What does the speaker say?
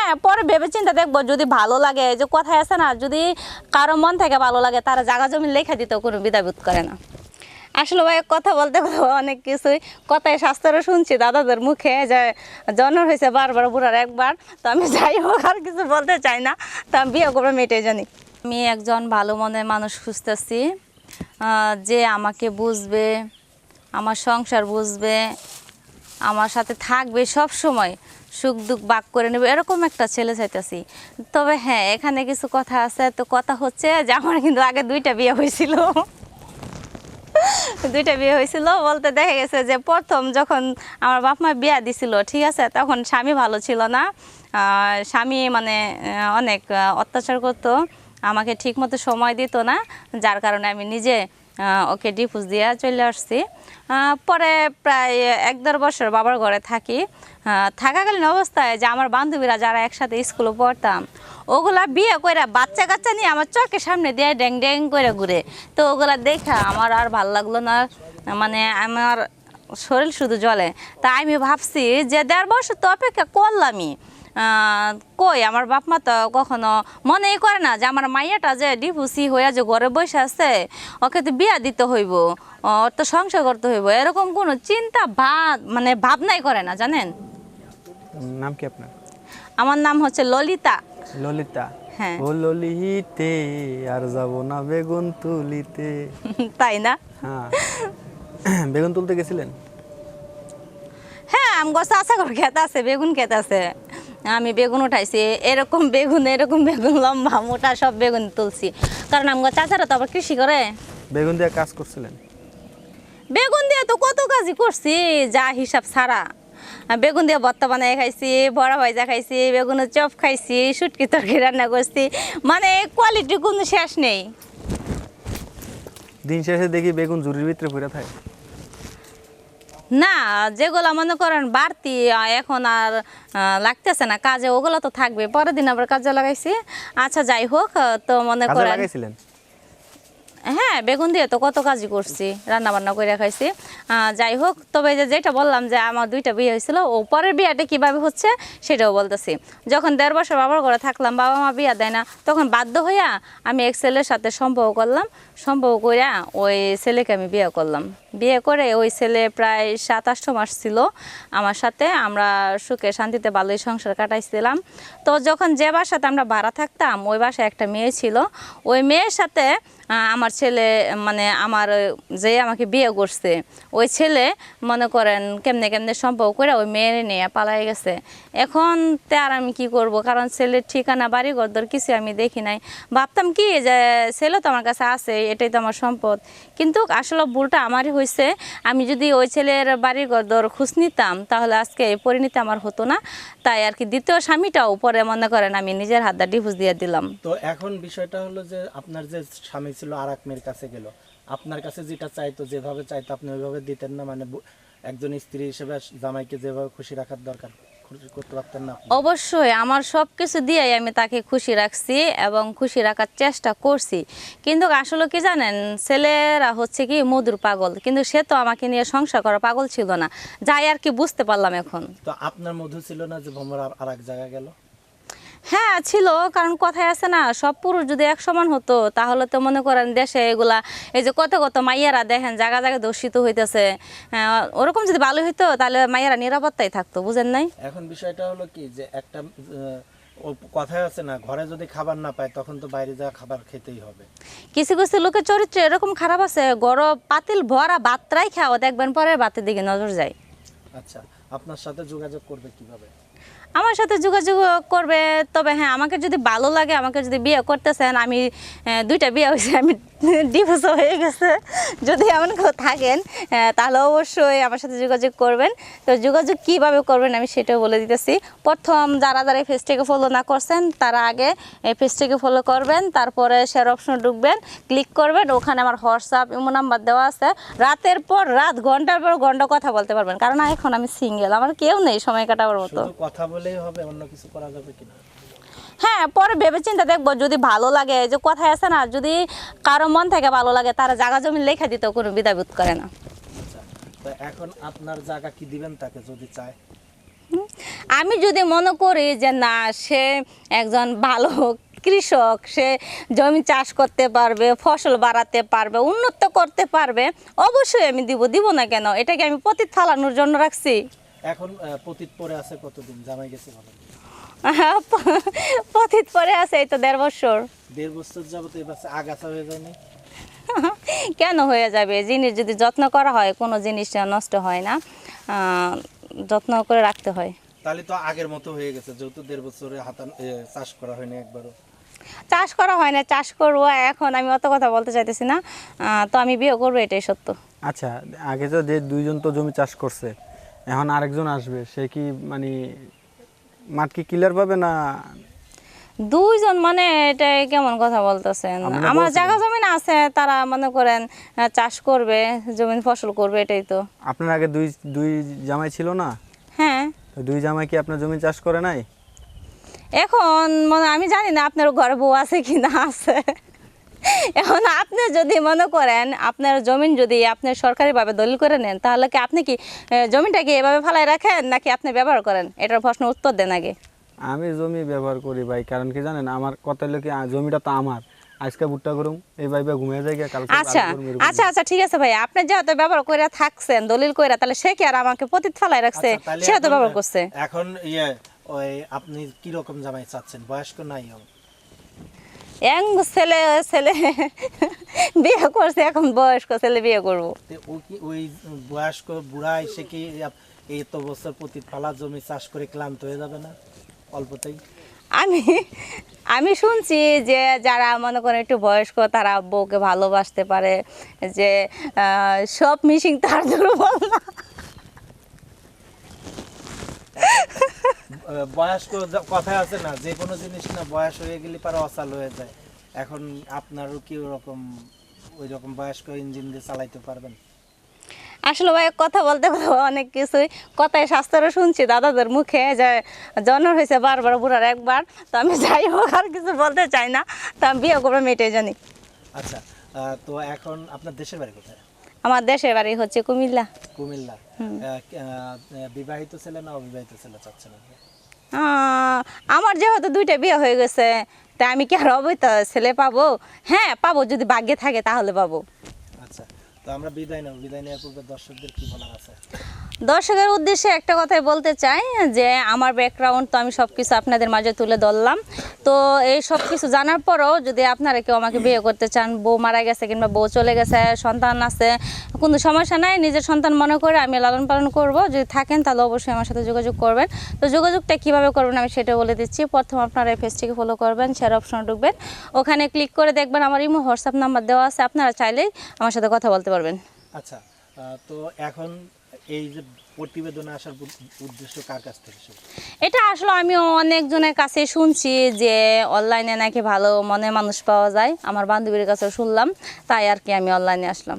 হ্যাঁ, পরে ভেবে চিন্তা দেখবো, যদি ভালো লাগে, যে কথায় আছে না, যদি কারো মন থেকে ভালো লাগে তারা জায়গা জমি লেখা দিতেও কোনো দ্বিধাবোধ করে না। আসলে ভাই কথা বলতে অনেক কিছুই কথায় শাস্ত্রও শুনছি দাদাদের মুখে, যে জন্ম হয়েছে বারবার বুড়ার একবার। তো আমি যাই হোক আর কিছু বলতে চাই না, তো আমি বিয়ে করবো মেয়েটাই জানি। আমি একজন ভালো মনের মানুষ খুঁজতেছি, যে আমাকে বুঝবে, আমার সংসার বুঝবে, আমার সাথে থাকবে সব সময়, সুখ দুঃখ ভাগ করে নেবে, এরকম একটা ছেলে চাইতেছি। তবে হ্যাঁ, এখানে কিছু কথা আছে। তো কথা হচ্ছে যে আমার কিন্তু আগে দুইটা বিয়ে হয়েছিল। বলতে দেখা গেছে যে প্রথম যখন আমার বাপ মা বিয়া দিছিল, ঠিক আছে, তখন স্বামী ভালো ছিল না। স্বামী মানে অনেক অত্যাচার করতো, আমাকে ঠিক মতো সময় দিত না, যার কারণে আমি নিজে ওকে ডিভোর্স দিয়ে চলে আসছি। পরে প্রায় 1-1.5 বছর বাবার ঘরে থাকি। থাকাকালীন অবস্থায় যে আমার বান্ধবীরা যারা একসাথে স্কুলে পড়তাম, ওগুলা বিয়ে করে বাচ্চা কাচ্চা নিয়ে আমার চোখের সামনে দিয়ে ড্যাং ড্যাং করে ঘুরে। তো ওগুলা দেখা আমার আর ভাল লাগলো না, মানে আমার শরীর শুধু জ্বলে। তা আমি ভাবছি যে 1.5 বছর তো অপেক্ষা করলামই, কই আমার বাপ মা তো কখনো মনেই করে না যে আমার মাইয়াটা যে ডিভোর্সি হয়ে যে ঘরে বসে আছে, ওকে তো বিয়া দিতে হইব, ওর তো সংসার করতে হইব, এরকম কোনো চিন্তা মানে ভাবনাই করে না, জানেন। নাম কি আপনার? আমার নাম হচ্ছে ললিতা। ললিতা? হ্যাঁ। ও ললিতে আর যাব না বেগুন তুলিতে। তাই না? হ্যাঁ। বেগুন তুলতে গেছিলেন? হ্যাঁ, আমগো চাষা করে ক্ষেত আছে, বেগুন ক্ষেত আছে, আমি বেগুন উঠাইছি। এরকম বেগুন লম্বা মোটা সব বেগুন তুলছি, কারণ আমগো চাচারা তো আবার কৃষি করে। বেগুন দিয়ে কাজ করছিলেন? বেগুন দিয়ে তো কত কাজই করছি, যা হিসাব ছাড়া। বেগুন দিয়ে ভর্তা বানাই খাইছি, বড়া ভাজা খাইছি, বেগুনের চপ খাইছি, শুটকি তরকারি রান্না করছি, মানে কোয়ালিটি কোনো শেষ নেই। দিন শেষে দেখি বেগুন ঝুড়ির ভিতরে পড়ে থাকে। না, যেগুলো মনে করেন বাড়তি এখন আর লাগতেছে না কাজে, ওগুলো তো থাকবে, পরের দিন আবার কাজে লাগাইছি। আচ্ছা যাই হোক, তো মনে করেন লাগাইছিলেন? হ্যাঁ, বেগুন দিয়ে তো কত কাজই করছি, রান্না বান্না করে খাইছি। যাই হোক, তবে যেটা বললাম যে আমার 2টা বিয়ে হয়েছিল, ও পরের বিয়েটা কীভাবে হচ্ছে সেটাও বলতেছি। যখন 1.5 বছর বাবার ঘরে থাকলাম, বাবা মা বিয়া দেয় না, তখন বাধ্য হইয়া আমি এক ছেলের সাথে সম্পর্ক করলাম। সম্পর্ক করিয়া ওই ছেলেকে আমি বিয়ে করলাম। বিয়ে করে ওই ছেলে প্রায় 7-8 মাস ছিল আমার সাথে, আমরা সুখে শান্তিতে ভালোই সংসার কাটাইছিলাম। তো যখন যে বাসাতে আমরা ভাড়া থাকতাম, ওই বাসায় একটা মেয়ে ছিল। ওই মেয়ের সাথে আমার ছেলে, মানে আমার যে আমাকে বিয়ে করছে, ওই ছেলে মনে করেন কেমনে কেমনে সম্পর্ক করে ওই মেয়ের নিয়ে পালাই গেছে। এখন তে আর আমি কি করব, কারণ ছেলের ঠিকানা বাড়ি ঘরদর কিছু আমি দেখি নাই। ভাবতাম কি যে ছেলে তো আমার কাছে আছে, এটাই তো আমার সম্পদ। কিন্তু আসলে ভুলটা আমারই হয়েছে। আমি যদি ওই ছেলের বাড়ি ঘরদর খোঁজ নিতাম, তাহলে আজকে এই পরিণতি আমার হতো না। তাই আর কি দ্বিতীয় স্বামীটাও পরে মনে করেন আমি নিজের হাত দিয়ে ডিভোর্স দিয়ে দিলাম। তো এখন বিষয়টা হলো যে আপনার যে স্বামী ছিল আরেক মেয়ের কাছে গেল, আপনার কাছে যেটা চাইতো, যেভাবে চাইতো আপনি ওইভাবে দিতেন না, মানে একজন স্ত্রী হিসেবে জামাইকে যেভাবে খুশি রাখার দরকার করতে পারতেন না? অবশ্যই আমার সব কিছু দিয়েই আমি তাকে খুশি রাখছি এবং খুশি রাখার চেষ্টা করছি। কিন্তু আসলে কি জানেন, ছেলেরা হচ্ছে কি মধুর পাগল, কিন্তু সে তো আমাকে নিয়ে সংসার করা পাগল ছিল না, যাই আর কি বুঝতে পারলাম এখন। তো আপনার মধু ছিল না যে ভ্রমণ আর এক জায়গায় গেল? হ্যাঁ ছিল, কারণ কথায় আছে না, সব পুরুষ যদি এক সমান হতো, তাহলে তো মনে করেন দেশে এগুলা, এই যে কত কত মাইয়ারা দেখেন জায়গা জায়গায় দূষিত হইতেছে, ওরকম যদি ভালো হইতো তাহলে মাইয়ারা নিরাপত্তায় থাকতো, বুঝেন নাই? এখন বিষয়টা হলো কি যে একটা কথায় আছে না, ঘরে যদি খাবার না পায় তখন তো বাইরে যাওয়া খাবার খেতেই হবে। কিছু কিছু লোকের চরিত্র এরকম খারাপ আছে, গরম পাতিল ভরা ভাতটাই খাওয়া দেখবেন, পরে ভাতের দিকে নজর যায়। আচ্ছা, আপনার সাথে যোগাযোগ করবে কিভাবে? আমার সাথে যোগাযোগ করবে, তবে হ্যাঁ, আমাকে যদি ভালো লাগে, আমাকে যদি বিয়ে করতেছেন, আমি 2টা বিয়ে হয়েছে, আমি ডিভোর্স হয়ে গেছে, যদি এমন কেউ থাকেন তাহলে অবশ্যই আমার সাথে যোগাযোগ করবেন। তো যোগাযোগ কীভাবে করবেন আমি সেটাও বলে দিতেছি। প্রথম যারা যারা এই পেজটাকে ফলো না করছেন, তারা আগে এই পেজটাকে ফলো করবেন, তারপরে শেয়ার অপশনে ঢুকবেন, ক্লিক করবেন, ওখানে আমার হোয়াটসঅ্যাপ ইমো নাম্বার দেওয়া আছে। রাতের পর রাত, ঘন্টার পর ঘন্টা কথা বলতে পারবেন, কারণ এখন আমি সিঙ্গেল, আমার কেউ নেই সময় কাটাবার মতো। কথা বলেই হবে, অন্য কিছু করা যাবে কিনা? হ্যাঁ, পরে ভেবে চিন্তা দেখবো, যদি ভালো লাগে, যে কথায় আছে না, যদি কারো মন থেকে ভালো লাগে তারা জায়গা জমি লেখা দিতেও কোনো দ্বিধাবোধ করে না। আচ্ছা, তো এখন আপনার জায়গা কি দিবেন তাকে যদি চায়? আমি যদি মনে করি যে না সে একজন ভালো কৃষক, সে জমি চাষ করতে পারবে, ফসল বাড়াতে পারবে, উন্নত করতে পারবে, অবশ্যই আমি দিব না কেন? এটাকে আমি পতিত ফালানোর জন্য রাখছি? এখন পতিত পরে আছে কতদিন, জামাই গেছে বলেন? পতিত পরে আছে এই তো 1.5 বছর। 1.5 বছর যাবত এবার আগাছা হয়ে যায়নি? কেন হয়ে যাবে? জিনিস যদি যত্ন করা হয় কোনো জিনিস নষ্ট হয় না, যত্ন করে রাখতে হয়। তাহলে তো আগের মতো হয়ে গেছে, যেহেতু 1.5 বছরে চাষ করা হয়নি একবারও। চাষ করা হয় না, চাষ করবো এখন, আমি অত কথা বলতে চাইতেছি না। তো আমি বিয়ে করবো, এটাই সত্য। আচ্ছা, আগে তো যে দুইজন তো জমি চাষ করছে, এখন আরেকজন আসবে, সে কি মানে মাঠ কি ক্লিয়ার পাবে না? 2 জন মানে এটা কেমন কথা বলতেছেন? আপনি না আমার বলছিলেন। জায়গা জমিন আছে, তারা মনে করেন চাষ করবে, জমিন ফসল করবে, এটাই তো। আপনার আগে দুই জামাই ছিল না? হ্যাঁ, তো দুই জামাই কি আপনার জমি চাষ করে নাই? এখন মানে আমি জানি না আপনার ঘরে বউ আছে কি না আছে। এখন আপনি যদি মনে করেন আপনার জমিন যদি আপনি সরকারিভাবে দলিল করে নেন, তাহলে কি আপনি কি জমিটাকে এভাবে ফালাই রাখেন নাকি আপনি ব্যবহার করেন? এটার প্রশ্নের উত্তর দেন আগে। আমি জমি ব্যবহার করি ভাই, কারণ কি জানেন, আমার কথা হলো কি, জমিটা তো আমার। আজকে ভুট্টা করুম, এই ভাইবা ঘুমিয়ে যায়, কালকে আচ্ছা আচ্ছা ঠিক আছে ভাই, আপনি যেহেতু ব্যবহার করে থাকছেন দলিল করে, তাহলে সে কি আর আমাকে পতিত ফালাই রাখছে? আচ্ছা, তাহলে সে তো এখন, ব্যবহার করছে। এখন ওই আপনি কি রকম জামাই চাচ্ছেন? বয়স্ক নাই ইয়াং ছেলে ছেলে বিয়ে করছে, এখন বয়স্ক ছেলে বিয়ে করবো? ও কি ওই বয়স্ক বুড়া এসে কি এই তো বছর প্রতি পালা জমি চাষ করে ক্লান্ত হয়ে যাবে না অল্পতেই? আমি শুনছি যে যারা মনে করেন একটু বয়স্ক, তারা বউকে ভালোবাসতে পারে, যে সব মিশিং তার দুর্বল না। বয়স্ক কথায় আছে না, যে কোনো জিনিস না বয়স হয়ে গেলে পারে অচাল হয়ে যায়। এখন আপনারও কি ওরকম ওই রকম বয়স্ক ইঞ্জিন দিয়ে চালাইতে পারবেন? আসলে ভাই কথা বলতে বলতে অনেক কিছুই কথায় শাস্ত্রও শুনছি দাদাদের মুখে, যে জন্ম হয়েছে বারবার বুড়ার একবার। তো আমি যাই হোক আর কিছু বলতে চাই না, তো আমি বিয়ে করবো, মেয়েটাই জানি। আচ্ছা, তো এখন আপনার দেশের বাড়ি কোথায়? আমার দেশের বাড়ি হচ্ছে কুমিল্লা। কুমিল্লা। বিবাহিত ছেলে না অবিবাহিত ছেলে চাচ্ছেন আপনি? আমার যেহেতু 2টা বিয়ে হয়ে গেছে, তাই আমি কি আর অবৈধ ছেলে পাবো? হ্যাঁ পাবো, যদি ভাগ্যে থাকে তাহলে পাবো। আচ্ছা, তো আমরা বিদায় নেওয়ার পূর্বে দর্শকদের কি বলার আছে? দর্শকের উদ্দেশ্যে একটা কথাই বলতে চাই, যে আমার ব্যাকগ্রাউন্ড তো আমি সব কিছু আপনাদের মাঝে তুলে ধরলাম। তো এই সব কিছু জানার পরেও যদি আপনারা কেউ আমাকে বিয়ে করতে চান, বউ মারা গেছে কিংবা বউ চলে গেছে, সন্তান আছে, কোনো সমস্যা নাই, নিজের সন্তান মনে করে আমি লালন পালন করব, যদি থাকেন তাহলে অবশ্যই আমার সাথে যোগাযোগ করবেন। তো যোগাযোগটা কীভাবে করবেন আমি সেটা বলে দিচ্ছি। প্রথম আপনারা এই পেজটিকে ফলো করবেন, শেয়ার অপশনে ঢুকবেন, ওখানে ক্লিক করে দেখবেন আমার ইমো হোয়াটসঅ্যাপ নাম্বার দেওয়া আছে, আপনারা চাইলেই আমার সাথে কথা বলতে পারবেন। আচ্ছা, তো এখন এই যে প্রতিবেদনে আসার উদ্দেশ্য কার কাছ থেকে শুরু? এটা আসলে আমি অনেকজনের কাছে শুনছি যে অনলাইনে নাকি ভালো মনে মানুষ পাওয়া যায়, আমার বান্ধবীর কাছেও শুনলাম, তাই আর কি আমি অনলাইনে আসলাম।